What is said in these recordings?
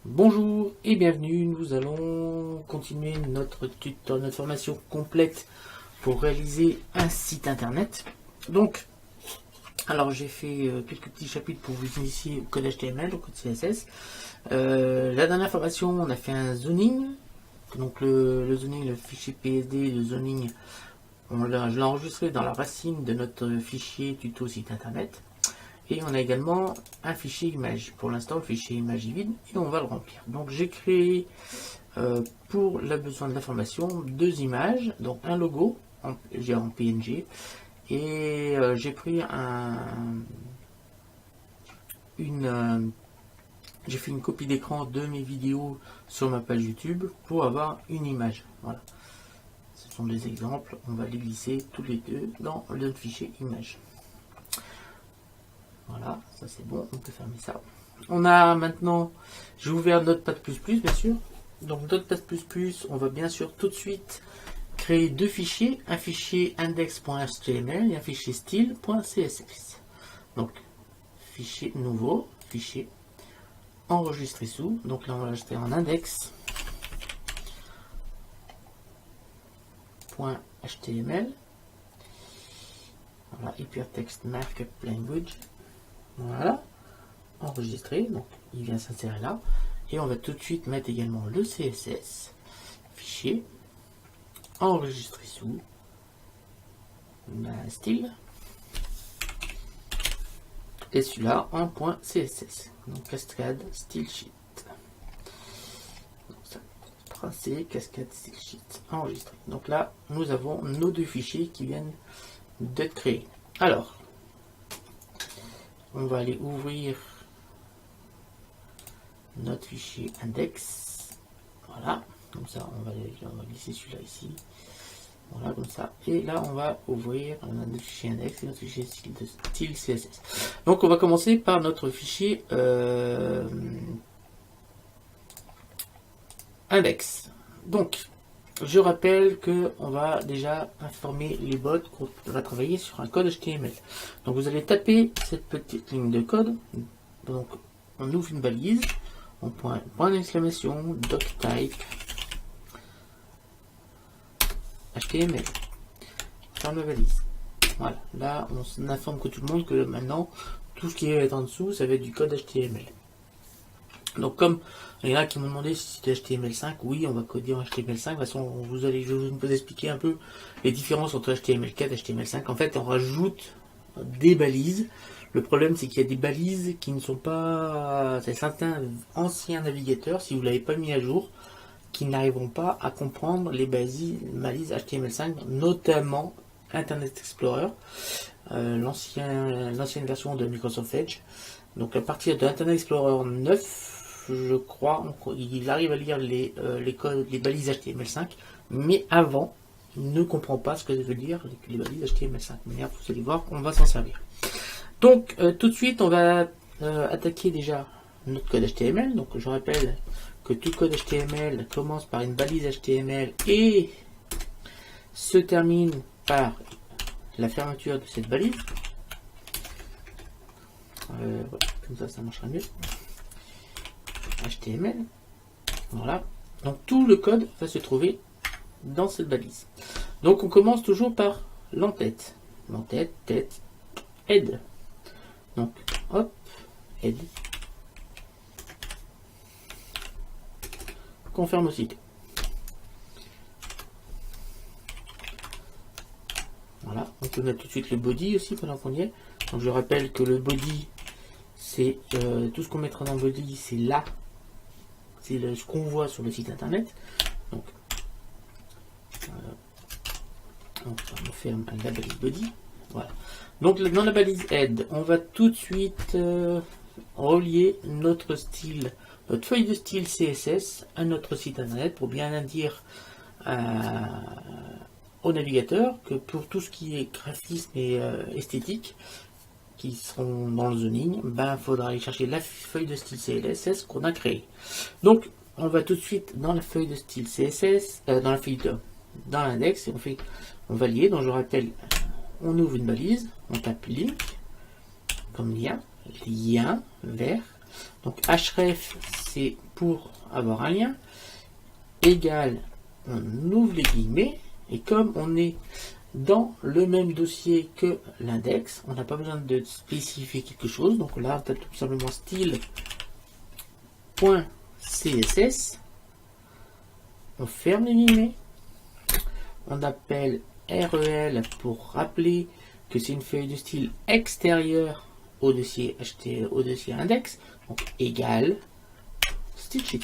Bonjour et bienvenue, nous allons continuer notre formation complète pour réaliser un site internet. Donc, alors j'ai fait quelques petits chapitres pour vous initier au code HTML, au code CSS. La dernière formation, on a fait un zoning. Donc le zoning, le fichier PSD, le zoning, je l'ai enregistré dans la racine de notre fichier tuto site internet. Et on a également un fichier image. Pour l'instant, le fichier image est vide et on va le remplir. Donc j'ai créé pour le besoin de l'information deux images, donc un logo en PNG et j'ai pris j'ai fait une copie d'écran de mes vidéos sur ma page YouTube pour avoir une image. Voilà. Ce sont des exemples. On va les glisser tous les deux dans le fichier image. Voilà, ça c'est bon, on peut fermer ça. On a maintenant, j'ai ouvert Notepad++, bien sûr. Donc Notepad++, on va bien sûr tout de suite créer deux fichiers, un fichier index.html et un fichier style.css. Donc, fichier nouveau, fichier enregistré sous. Donc là, on va l'ajouter en index.html. Voilà, hypertext markup language. Voilà, enregistré, donc il vient s'insérer là. Et on va tout de suite mettre également le CSS, fichier, enregistré sous, style, et celui-là en .css, donc cascade style sheet. Donc ça, tracé, cascade style sheet, enregistré. Donc là, nous avons nos deux fichiers qui viennent d'être créés. Alors, on va aller ouvrir notre fichier index. Voilà, comme ça on va glisser celui-là ici. Voilà, comme ça. Et là on va ouvrir notre fichier index et notre fichier style CSS. Donc on va commencer par notre fichier index. Donc je rappelle que on va déjà informer les bots qu'on va travailler sur un code HTML. Donc vous allez taper cette petite ligne de code. Donc on ouvre une balise, on point d'exclamation, doctype, HTML, ferme la balise. Voilà, là on informe que tout le monde que maintenant tout ce qui va être en dessous, ça va être du code HTML. Donc comme il y en a qui m'ont demandé si c'était HTML5, oui, on va coder en HTML5. De toute façon, je vais vous expliquer un peu les différences entre HTML4 et HTML5. En fait, on rajoute des balises. Le problème, c'est qu'il y a des balises qui ne sont pas... C'est certains anciens navigateurs, si vous ne l'avez pas mis à jour, qui n'arriveront pas à comprendre les balises HTML5, notamment Internet Explorer, l'ancienne version de Microsoft Edge. Donc à partir de Internet Explorer 9, je crois, il arrive à lire les balises HTML5, mais avant, il ne comprend pas ce que veut dire les balises HTML5. Mais vous allez voir, on va s'en servir. Donc tout de suite, on va attaquer déjà notre code HTML. Donc je rappelle que tout code HTML commence par une balise HTML et se termine par la fermeture de cette balise. Voilà, comme ça marchera mieux. HTML, voilà. Donc tout le code va se trouver dans cette balise. Donc on commence toujours par l'entête. L'entête, tête, head. Donc hop, head. Confirme aussi. Voilà, on peut mettre tout de suite le body aussi pendant qu'on y est. Donc je rappelle que le body, c'est tout ce qu'on mettra dans le body, c'est là, c'est ce qu'on voit sur le site internet. Donc on ferme la balise body. Voilà. Donc dans la balise head, on va tout de suite relier notre style, notre feuille de style CSS à notre site internet pour bien dire au navigateur que pour tout ce qui est graphisme et esthétique qui seront dans le zoning, il faudra aller chercher la feuille de style CSS qu'on a créée. Donc on va tout de suite dans la feuille de style CSS, dans la feuille dans l'index, et on va lier. Donc je rappelle, on ouvre une balise, on tape link comme lien vers Donc href, c'est pour avoir un lien, égal, on ouvre les guillemets, et comme on est dans le même dossier que l'index, on n'a pas besoin de spécifier quelque chose. Donc là, tu as tout simplement style.css, on ferme les guillemets, on appelle rel pour rappeler que c'est une feuille de style extérieure au dossier au dossier index, donc égal stitchit.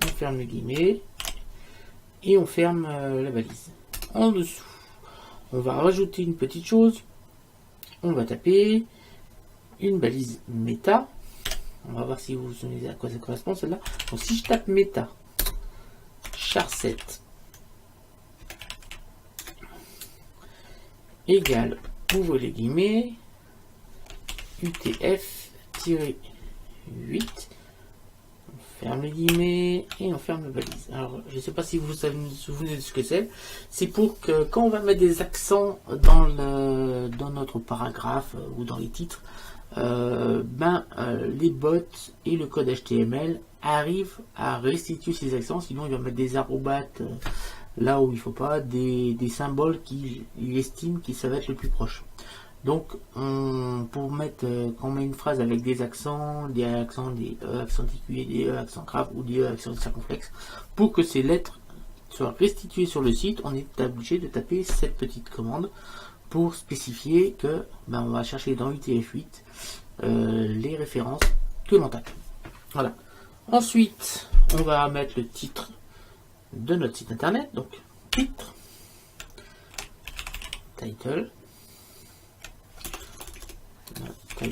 On ferme les guillemets et on ferme la balise. En dessous, on va rajouter une petite chose. On va taper une balise méta. On va voir si vous vous souvenez à quoi ça correspond celle-là. Donc si je tape méta, char7 égale, ouvre les guillemets, UTF-8, on ferme les guillemets et on ferme la balise. Alors je ne sais pas si vous vous souvenez de ce que c'est. C'est pour que quand on va mettre des accents dans notre paragraphe ou dans les titres, les bots et le code HTML arrivent à restituer ces accents, sinon il va mettre des arrobates là où il faut pas, des symboles qu'il estime que ça va être le plus proche. Donc pour mettre, quand on met une phrase avec des accents, des E accent aigu, des E accent grave ou des E accent circonflexe, pour que ces lettres soient restituées sur le site, on est obligé de taper cette petite commande pour spécifier que on va chercher dans UTF-8 les références que l'on tape. Voilà. Ensuite, on va mettre le titre de notre site internet, donc titre, title, mon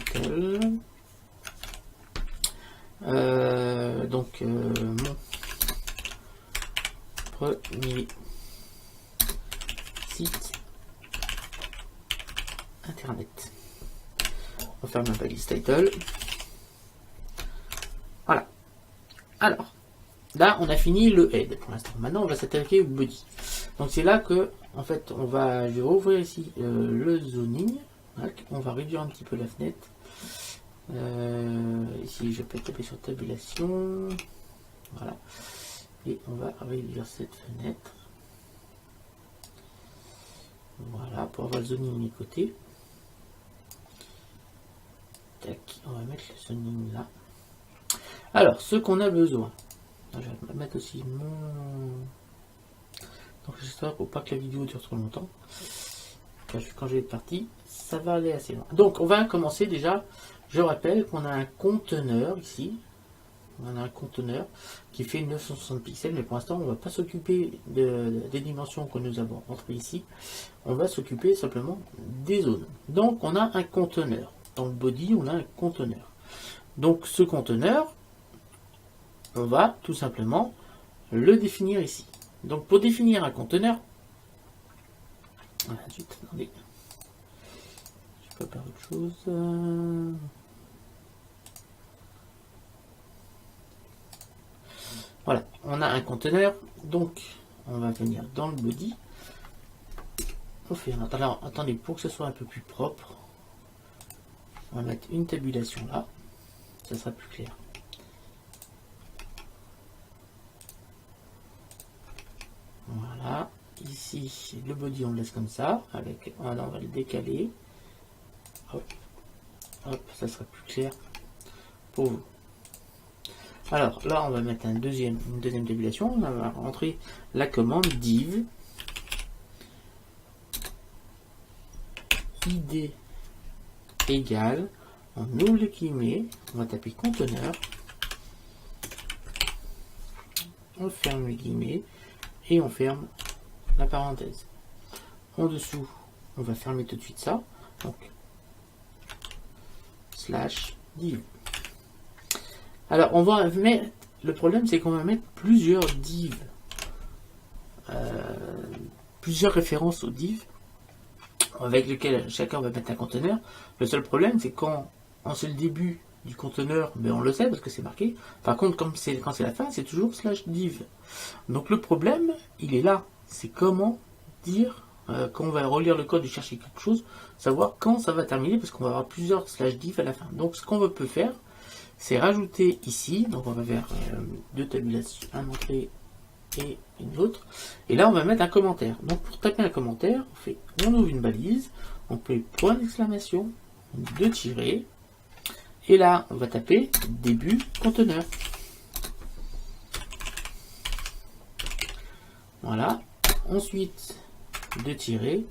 premier site internet. On ferme la balise title. Voilà. Alors, là, on a fini le head pour l'instant. Maintenant, on va s'attaquer au body. Donc, c'est là que, en fait, je vais rouvrir ici le zoning. On va réduire un petit peu la fenêtre. Ici, je peux taper sur tabulation. Voilà. Et on va réduire cette fenêtre. Voilà, pour avoir le zoning mis côté. Tac, on va mettre le zoning là. Alors, ce qu'on a besoin. Je vais mettre aussi mon... Donc, j'espère pour pas que la vidéo dure trop longtemps. Quand je vais être parti, ça va aller assez loin. Donc, on va commencer déjà. Je rappelle qu'on a un conteneur ici. On a un conteneur qui fait 960 pixels, mais pour l'instant, on ne va pas s'occuper des dimensions que nous avons entrées ici. On va s'occuper simplement des zones. Donc, on a un conteneur. Dans le body, on a un conteneur. Donc, ce conteneur, on va tout simplement le définir ici. Donc, pour définir un conteneur, voilà, attendez, je peux faire autre chose. Voilà, on a un conteneur, donc on va venir dans le body. On fait alors, attendez, pour que ce soit un peu plus propre, on va mettre une tabulation là, ça sera plus clair. Voilà, ici le body on le laisse comme ça, avec, voilà, on va le décaler. Hop, hop, ça sera plus clair pour vous. Alors là, on va mettre une deuxième tabulation. On va rentrer la commande div id égale, on ouvre le guillemet, on va taper conteneur, on ferme le guillemet et on ferme la parenthèse. En dessous, on va fermer tout de suite ça. Donc slash div. Alors, on va mettre, le problème c'est qu'on va mettre plusieurs divs, plusieurs références aux divs, avec lesquels chacun va mettre un conteneur. Le seul problème c'est quand c'est le début du conteneur, mais on le sait parce que c'est marqué. Par contre, quand c'est la fin, c'est toujours slash div. Donc le problème, il est là. C'est comment dire quand on va relire le code et chercher quelque chose, savoir quand ça va terminer, parce qu'on va avoir plusieurs /div à la fin. Donc ce qu'on peut faire, c'est rajouter ici, donc on va faire deux tabulations, un entrée et une autre, et là on va mettre un commentaire. Donc pour taper un commentaire, on ouvre une balise, on fait point d'exclamation, deux tirets, et là on va taper début conteneur. Voilà, ensuite deux tirets,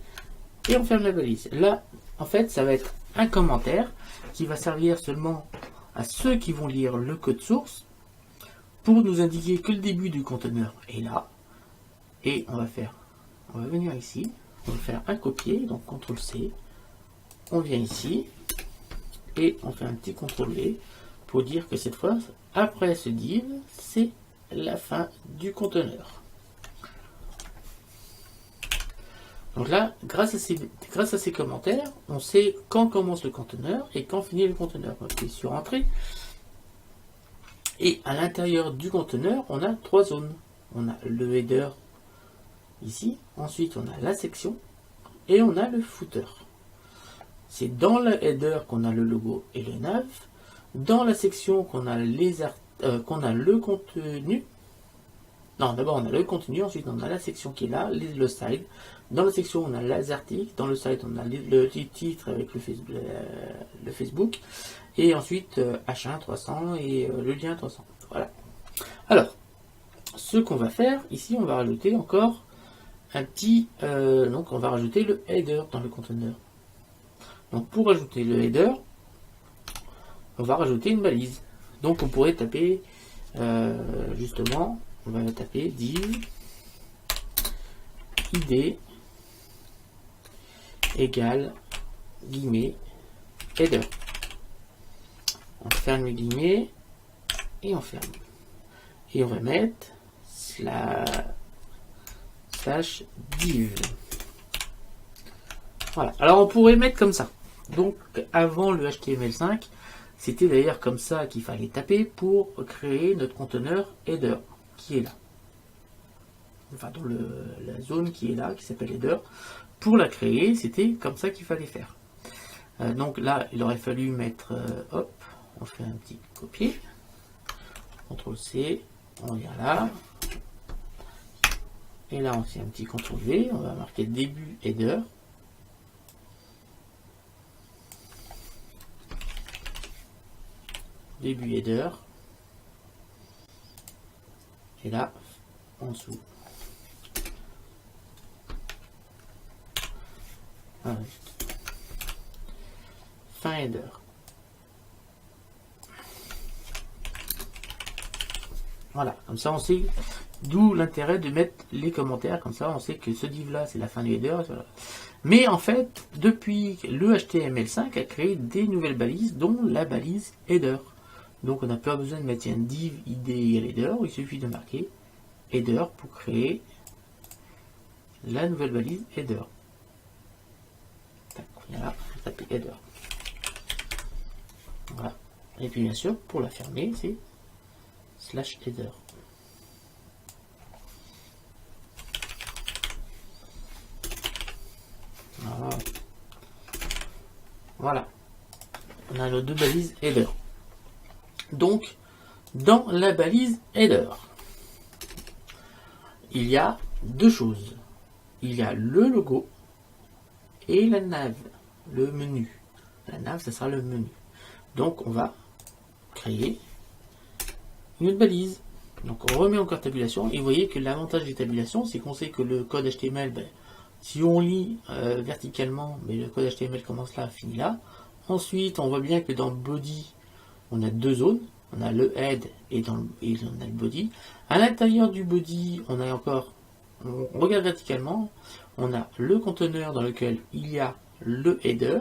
et on ferme la balise. Là, en fait, ça va être un commentaire qui va servir seulement à ceux qui vont lire le code source pour nous indiquer que le début du conteneur est là. Et on va venir ici, on va faire un copier, donc CTRL-C, on vient ici, et on fait un petit CTRL-V pour dire que cette fois, après ce div, c'est la fin du conteneur. Donc là, grâce à ces commentaires, on sait quand commence le conteneur et quand finit le conteneur. On appuie sur Entrée. Et à l'intérieur du conteneur, on a trois zones. On a le header ici, ensuite on a la section et on a le footer. C'est dans le header qu'on a le logo et le nav, dans la section qu'on a le contenu. Non, d'abord on a le contenu, ensuite on a la section qui est là, le side. Dans la section on a les articles, dans le side on a le titre avec le Facebook, et ensuite H1 300 et le lien 300. Voilà. Alors, ce qu'on va faire, ici on va rajouter encore un petit... donc on va rajouter le header dans le conteneur. Donc pour ajouter le header, on va rajouter une balise. Donc on pourrait taper justement... On va taper div id égale guillemets header. On ferme les guillemets et on ferme. Et on va mettre slash div. Voilà. Alors on pourrait mettre comme ça. Donc avant le HTML5, c'était d'ailleurs comme ça qu'il fallait taper pour créer notre conteneur header, qui est là. Enfin, dans la zone qui est là, qui s'appelle header. Pour la créer, c'était comme ça qu'il fallait faire. Donc là, il aurait fallu mettre, hop, on fait un petit copier, CTRL-C, on vient là, et là on fait un petit CTRL-V, on va marquer début header. Début header. Et là, en dessous. Fin header. Voilà, comme ça on sait d'où l'intérêt de mettre les commentaires, comme ça on sait que ce div là c'est la fin du header. Voilà. Mais en fait, depuis le HTML5 a créé des nouvelles balises, dont la balise header. Donc on n'a pas besoin de mettre un div id égale header, il suffit de marquer header pour créer la nouvelle balise header. Voilà, taper header. Voilà. Et puis bien sûr, pour la fermer, c'est slash header. Voilà. Voilà. On a nos deux balises header. Donc, dans la balise header, il y a deux choses. Il y a le logo et la nav, le menu. La nav, ça sera le menu. Donc, on va créer une autre balise. Donc, on remet encore tabulation. Et vous voyez que l'avantage des tabulations, c'est qu'on sait que le code HTML, si on lit verticalement, mais le code HTML commence là, finit là. Ensuite, on voit bien que dans body, on a deux zones. On a le head et on a le body. À l'intérieur du body, on a encore, on regarde verticalement, on a le conteneur dans lequel il y a le header.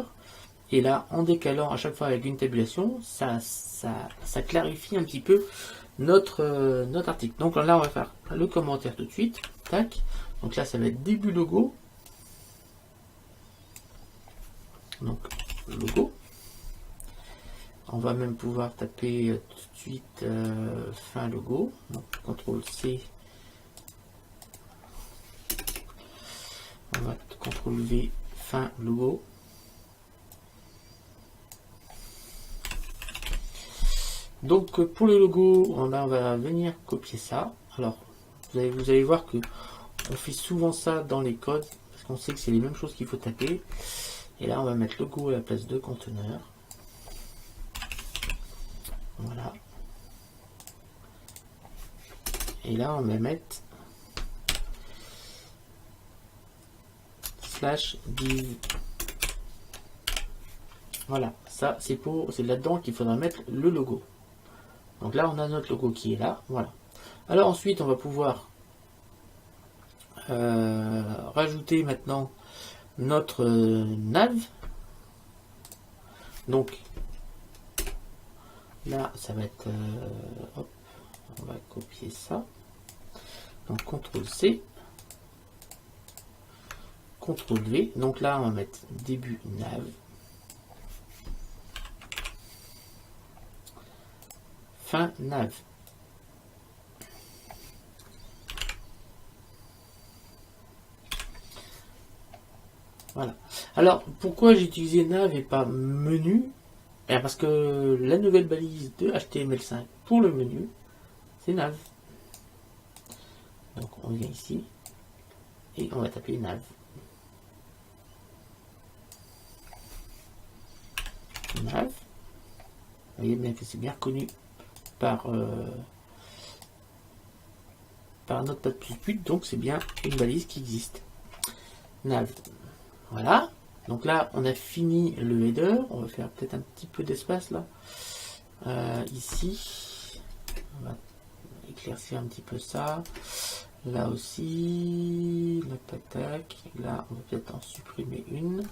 Et là, en décalant à chaque fois avec une tabulation, ça clarifie un petit peu notre article. Donc là, on va faire le commentaire tout de suite. Tac. Donc là, ça va être début logo. Donc, logo. On va même pouvoir taper tout de suite fin logo. Donc, CTRL-C. On va CTRL V, fin logo. Donc pour le logo, on va venir copier ça. Alors vous allez voir que on fait souvent ça dans les codes parce qu'on sait que c'est les mêmes choses qu'il faut taper. Et là on va mettre logo à la place de conteneur. Voilà. Et là on va mettre /div. Voilà, ça c'est là-dedans qu'il faudra mettre le logo. Donc là on a notre logo qui est là, voilà. Alors ensuite on va pouvoir rajouter maintenant notre nav. Donc là ça va être hop, on va copier ça. Donc CTRL C, CTRL V. Donc là on va mettre début nav. Fin nav. Voilà. Alors, pourquoi j'ai utilisé nav et pas menu? Parce que la nouvelle balise de HTML5 pour le menu, c'est nav. Donc, on vient ici et on va taper nav. Nav. Vous voyez bien que c'est bien reconnu par Notepad++, donc c'est bien une balise qui existe. Nav. Voilà. Donc là, on a fini le header. On va faire peut-être un petit peu d'espace là. Ici. On va éclaircir un petit peu ça. Là aussi. Tac, tac. Là, on va peut-être en supprimer une.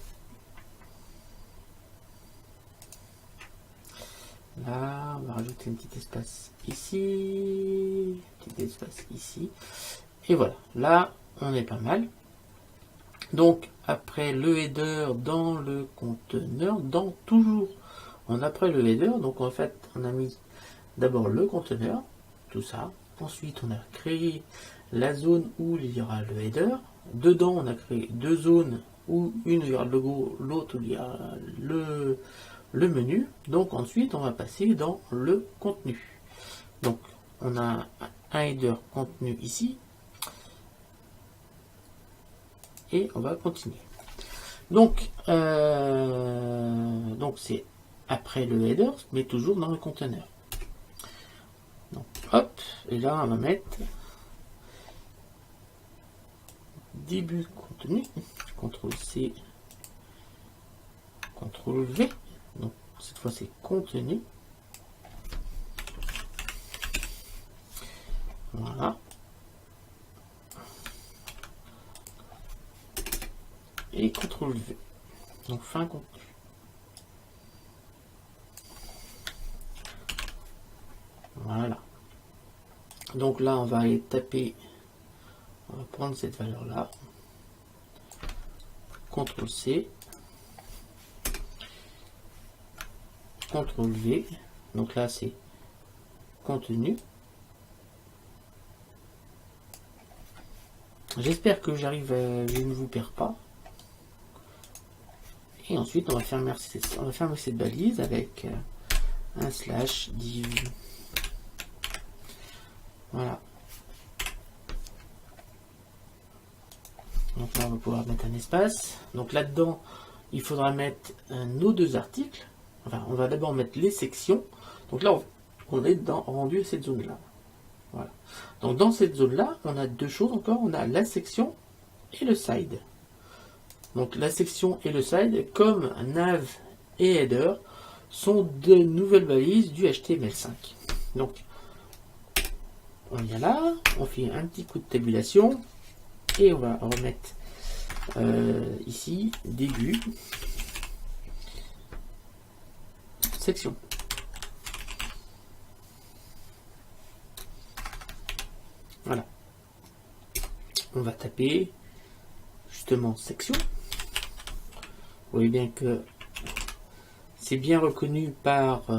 Là, on va rajouter un petit espace ici. Petit espace ici. Et voilà. Là, on est pas mal. Donc après le header dans le conteneur, après le header, donc en fait on a mis d'abord le conteneur, tout ça. Ensuite on a créé la zone où il y aura le header. Dedans on a créé deux zones, où une où il y aura le logo, l'autre où il y aura le menu. Donc ensuite on va passer dans le contenu. Donc on a un header contenu ici. Et on va continuer. Donc c'est après le header, mais toujours dans le conteneur. Donc hop, et là on va mettre début contenu, CTRL C, CTRL V. Donc cette fois c'est contenu. Voilà. Et CTRL V. Donc fin contenu. Voilà. Donc là, on va aller taper. On va prendre cette valeur là. CTRL C. CTRL V. Donc là, c'est contenu. J'espère que je ne vous perds pas. Et ensuite, on va fermer cette balise avec un /div. Voilà. Donc là, on va pouvoir mettre un espace. Donc là-dedans, il faudra mettre nos deux articles. Enfin, on va d'abord mettre les sections. Donc là, on est rendu à cette zone-là. Voilà. Donc dans cette zone-là, on a deux choses encore. On a la section et le side. Donc la section et le side, comme nav et header, sont de nouvelles balises du HTML5. Donc on vient là, on fait un petit coup de tabulation et on va remettre ici début section. Voilà. On va taper justement section. Vous voyez bien que c'est bien reconnu par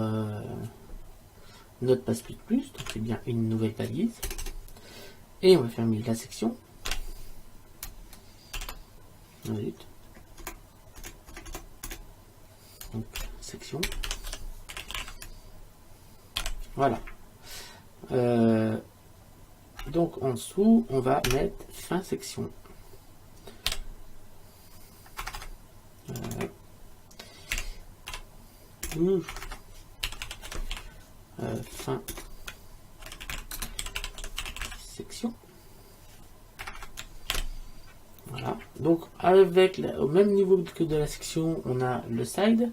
Notepad++, donc c'est bien une nouvelle balise. Et on va fermer la section. Zut. Donc, section. Voilà. Donc en dessous, on va mettre fin section. Fin section. Voilà. Donc avec au même niveau que de la section, on a le side.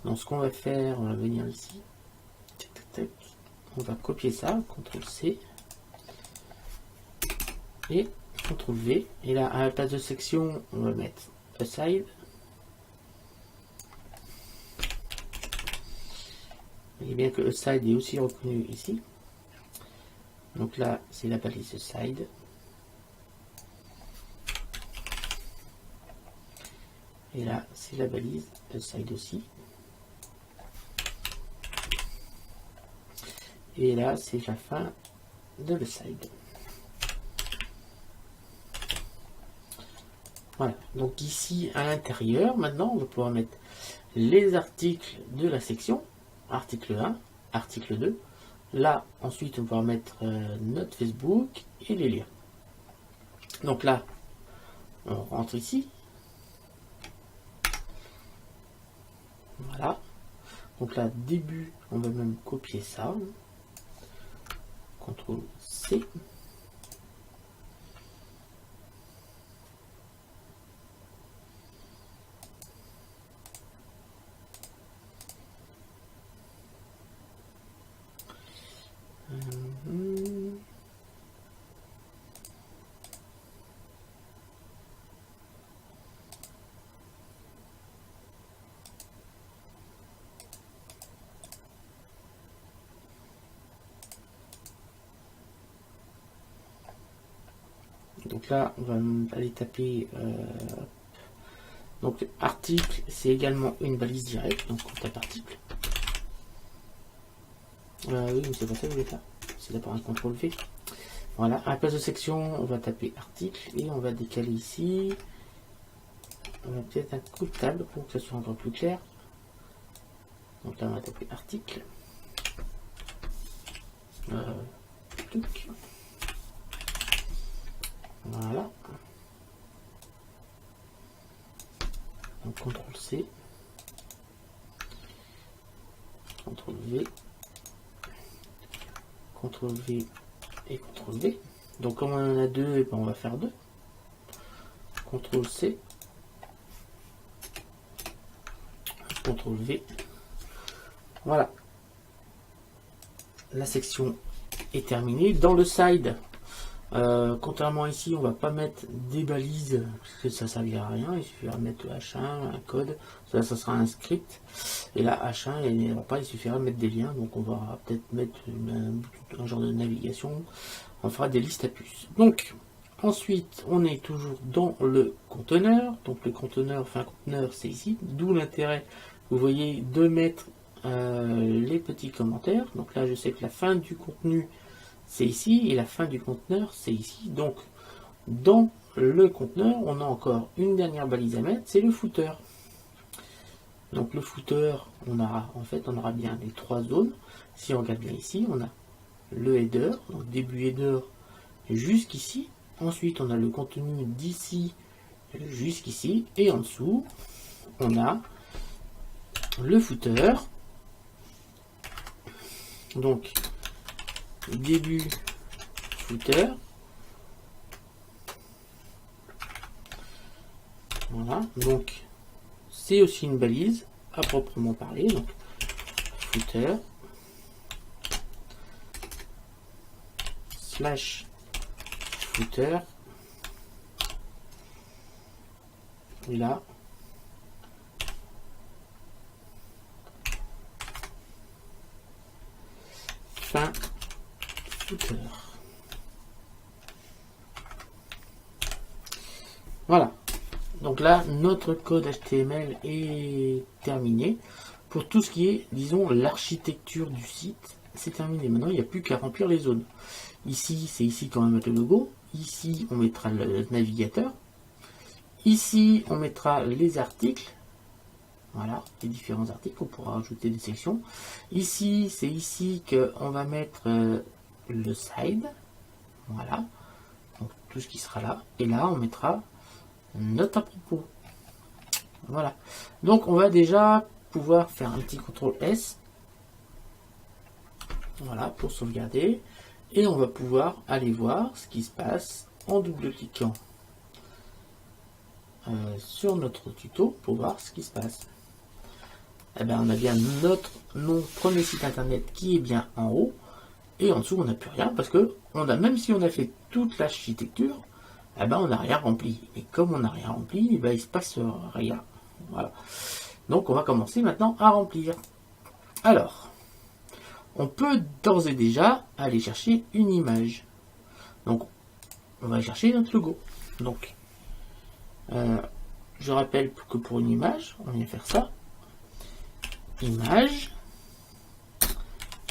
Donc ce qu'on va faire, on va venir ici. Tac, tac, tac. On va copier ça, CTRL C et CTRL V. Et là, à la place de section, on va mettre aside. Vous voyez bien que aside est aussi reconnu ici. Donc là, c'est la balise side. Et là, c'est la balise side aussi. Et là, c'est la fin de le side. Voilà. Donc ici, à l'intérieur, maintenant, on va pouvoir mettre les articles de la section. Article 1, article 2. Là, ensuite, on va pouvoir mettre notre Facebook et les liens. Donc là, on rentre ici. Voilà. Donc là, début, on va même copier ça. CTRL C. Donc là, on va aller taper. Donc article, c'est également une balise directe. Donc on tape article. Oui, mais c'est pas ça que je vais faire. C'est d'abord un CTRL V. Voilà, à la place de section, on va taper article et on va décaler ici. On va peut-être un coup de table pour que ça soit encore plus clair. Donc là, on va taper article. Voilà. Donc CTRL C. CTRL V. CTRL V et CTRL V. Donc comme on en a deux, et ben on va faire deux. CTRL C. CTRL V. Voilà. La section est terminée. Dans le side, contrairement ici, on va pas mettre des balises parce que ça servira à rien. Il suffira de mettre le H1, un code. Ça sera un script. Et là, H1, il n'y aura pas. Il suffira de mettre des liens. Donc, on va peut-être mettre un genre de navigation. On fera des listes à puces. Donc, ensuite, on est toujours dans le conteneur. Donc, le conteneur, fin conteneur, c'est ici. D'où l'intérêt, vous voyez, de mettre les petits commentaires. Donc là, je sais que la fin du contenu, c'est ici, et la fin du conteneur, c'est ici. Donc, dans le conteneur, on a encore une dernière balise à mettre, c'est le footer. Donc, le footer, on aura bien les trois zones. Si on regarde bien ici, on a le header, donc début header jusqu'ici. Ensuite, on a le contenu d'ici jusqu'ici. Et en dessous, on a le footer. Donc, début footer. Voilà. Donc, c'est aussi une balise à proprement parler. Donc, footer. Slash footer. Et là. Fin footer. Voilà. Donc là, notre code HTML est terminé. Pour tout ce qui est, disons, l'architecture du site, c'est terminé. Maintenant, il n'y a plus qu'à remplir les zones. Ici, c'est ici qu'on va mettre le logo. Ici, on mettra le navigateur. Ici, on mettra les articles. Voilà, les différents articles, on pourra rajouter des sections. Ici, c'est ici qu'on va mettre le side. Voilà, donc tout ce qui sera là. Et là, on mettra note à propos. Voilà, donc on va déjà pouvoir faire un petit CTRL S. Voilà, pour sauvegarder. Et on va pouvoir aller voir ce qui se passe en double-cliquant sur notre tuto pour voir ce qui se passe. Eh bien, on a bien notre premier site internet qui est bien en haut, et en dessous on n'a plus rien parce que même si on a fait toute l'architecture, eh ben, on n'a rien rempli. Et comme on n'a rien rempli, eh ben, il se passe rien. Voilà. Donc on va commencer maintenant à remplir. Alors, on peut d'ores et déjà aller chercher une image. Donc, on va chercher notre logo. Donc, je rappelle que pour une image, on vient faire ça. Image,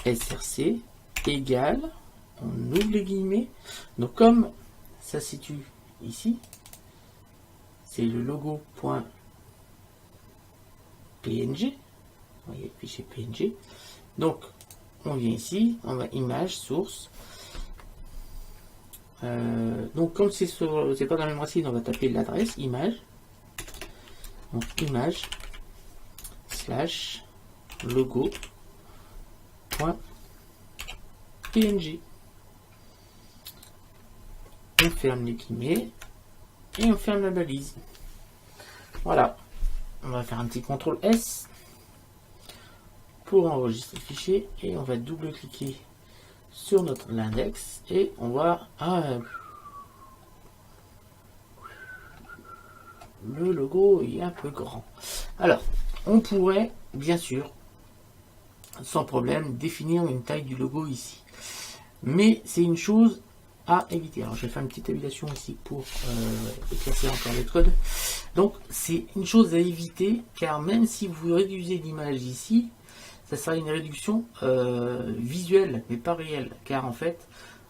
src, égale, on ouvre les guillemets. Donc, comme ça se situe ici, c'est le logo.png. Vous voyez, fichier PNG. Donc, on vient ici, on va image, source. Donc, comme c'est pas dans la même racine, on va taper l'adresse image. Donc, image / logo.png. On ferme les guillemets et on ferme la balise. Voilà. On va faire un petit CTRL S pour enregistrer le fichier et on va double-cliquer sur notre l'index et on va le logo est un peu grand. Alors, on pourrait bien sûr sans problème définir une taille du logo ici, mais c'est une chose à éviter. Alors, je vais faire une petite habitation ici pour éclaircir encore le code. Donc, c'est une chose à éviter car même si vous réduisez l'image ici, ça sera une réduction visuelle, mais pas réelle. Car en fait,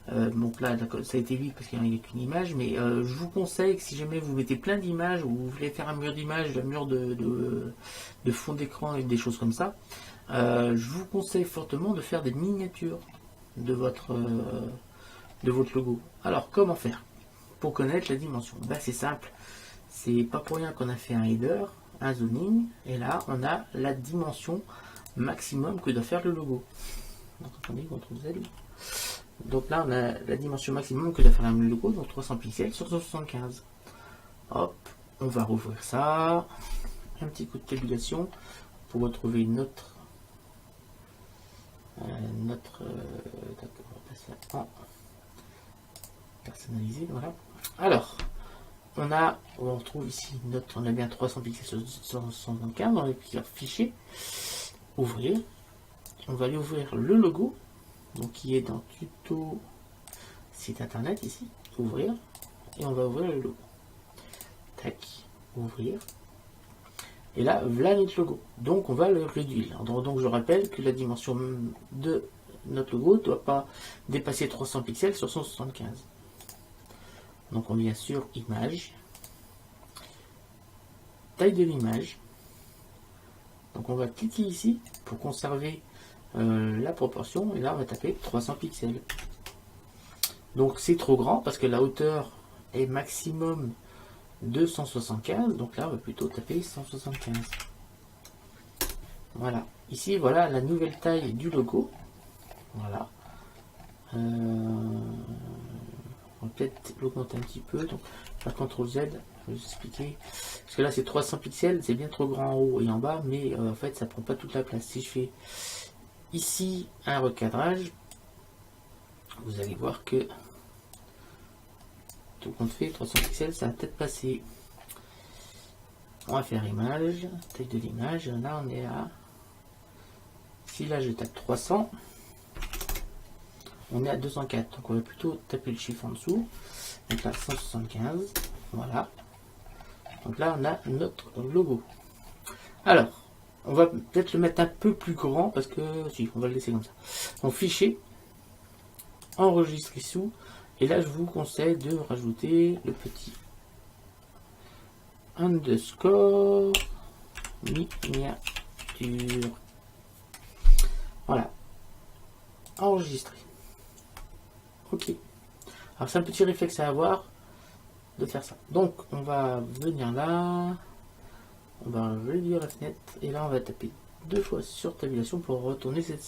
donc là, ça a été vite parce qu'il n'y a qu'une image, mais je vous conseille que si jamais vous mettez plein d'images ou vous voulez faire un mur d'images, un mur de fond d'écran et des choses comme ça, je vous conseille fortement de faire des miniatures de votre logo. Alors, comment faire pour connaître la dimension? Ben, c'est simple. C'est pas pour rien qu'on a fait un header, un zoning, et là, on a la dimension maximum que doit faire le logo. Donc, attendez, CTRL Z. Donc là, on a la dimension maximum que doit faire le logo, donc 300 pixels sur 175. Hop, on va rouvrir ça. Un petit coup de tabulation pour retrouver notre d'accord, on va passer en personnalisé, voilà. Alors, on retrouve ici on a bien 300 pixels sur 175, on va cliquer fichier, ouvrir. On va aller ouvrir le logo, donc qui est dans tuto site internet ici, ouvrir, et on va ouvrir le logo. Tac, ouvrir. Et là, voilà notre logo. Donc on va le réduire. Donc je rappelle que la dimension de notre logo ne doit pas dépasser 300 pixels sur 175. Donc on vient sur image, taille de l'image. Donc on va cliquer ici pour conserver la proportion, et là on va taper 300 pixels. Donc c'est trop grand parce que la hauteur est maximum de 175, donc là on va plutôt taper 175. Voilà, ici voilà la nouvelle taille du logo. Voilà. On va peut-être l'augmenter un petit peu, donc faire CTRL Z, je vais vous expliquer. Parce que là c'est 300 pixels, c'est bien trop grand en haut et en bas, mais en fait ça prend pas toute la place. Si je fais ici un recadrage, vous allez voir que tout compte fait, 300 pixels, ça va peut-être passer. On va faire image, taille de l'image, là on est à, si là je tape 300, on est à 204, donc on va plutôt taper le chiffre en dessous, donc là 175, voilà. Donc là on a notre logo. Alors, on va peut-être le mettre un peu plus grand, parce que, si, on va le laisser comme ça. Donc fichier, enregistrer sous, et là je vous conseille de rajouter le petit underscore miniature. Voilà. Enregistrer. Ok. Alors c'est un petit réflexe à avoir de faire ça. Donc on va venir là. On va réduire la fenêtre. Et là on va taper 2 fois sur tabulation pour retourner cette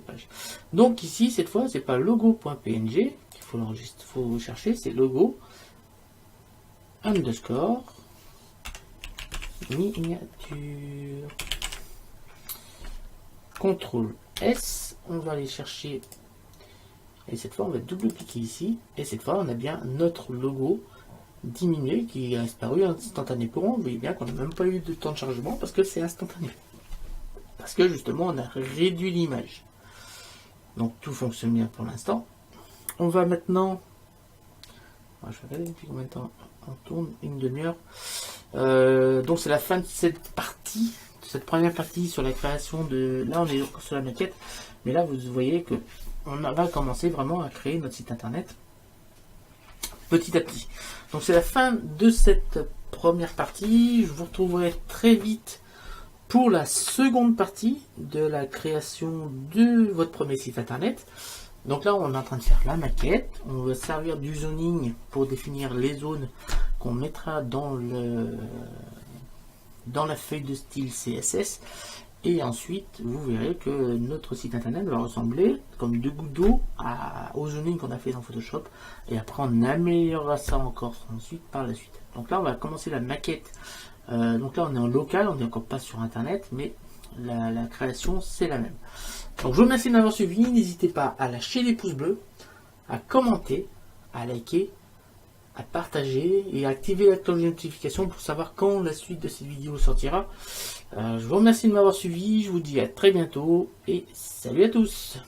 page. Donc ici, cette fois, c'est pas logo.png qu'il faut l'enregistrer, faut chercher, c'est logo underscore miniature. CTRL S, on va aller chercher. Et cette fois, on va double-cliquer ici. Et cette fois, on a bien notre logo diminué qui a disparu instantanément. Vous voyez bien qu'on n'a même pas eu de temps de chargement parce que c'est instantané. Parce que justement, on a réduit l'image. Donc tout fonctionne bien pour l'instant. On va maintenant... je vais regarder depuis combien de temps on tourne, une demi-heure. Donc c'est la fin de cette partie, cette première partie sur la création de... Là on est sur la maquette, mais là vous voyez que on va commencer vraiment à créer notre site internet petit à petit. Donc c'est la fin de cette première partie. Je vous retrouverai très vite pour la seconde partie de la création de votre premier site internet. Donc là, on est en train de faire la maquette. On va servir du zoning pour définir les zones qu'on mettra dans la feuille de style CSS. Et ensuite, vous verrez que notre site internet va ressembler comme deux gouttes d'eau au zoning qu'on a fait dans Photoshop. Et après, on améliorera ça encore ensuite par la suite. Donc là, on va commencer la maquette. Donc là, on est en local, on n'est encore pas sur internet, mais la création, c'est la même. Donc je vous remercie de m'avoir suivi. N'hésitez pas à lâcher les pouces bleus, à commenter, à liker, à partager et à activer la cloche de notification pour savoir quand la suite de cette vidéo sortira. Je vous remercie de m'avoir suivi. Je vous dis à très bientôt et salut à tous.